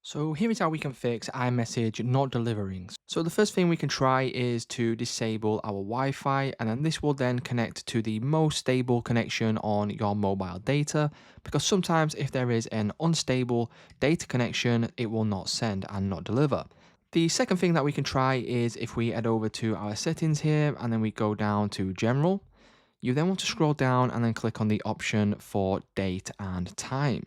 So here is how we can fix iMessage not delivering. So the first thing we can try is to disable our Wi-Fi, and then this will then connect to the most stable connection on your mobile data, because sometimes if there is an unstable data connection, it will not send and not deliver. The second thing that we can try is if we head over to our settings here and then we go down to general, you then want to scroll down and then click on the option for date and time.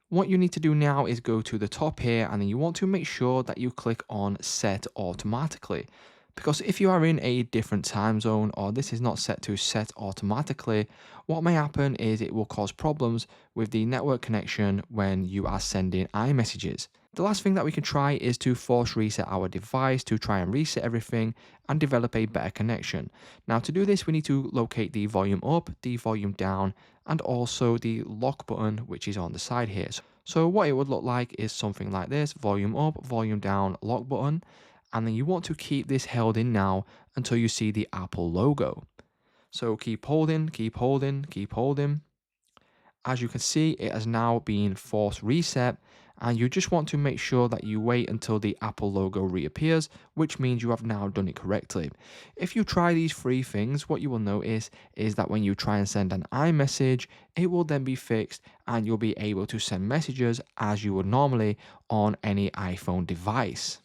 What you need to do now is go to the top here and then you want to make sure that you click on set automatically. Because if you are in a different time zone or this is not set to set automatically, what may happen is it will cause problems with the network connection when you are sending iMessages. The last thing that we can try is to force reset our device to try and reset everything and develop a better connection. Now to do this we need to locate the volume up, the volume down and also the lock button which is on the side here. So what it would look like is something like this: volume up, volume down, lock button, and then you want to keep this held in now until you see the Apple logo. So keep holding, keep holding, keep holding. As you can see, it has now been force reset, and you just want to make sure that you wait until the Apple logo reappears, which means you have now done it correctly. If you try these three things, what you will notice is that when you try and send an iMessage, it will then be fixed and you'll be able to send messages as you would normally on any iPhone device.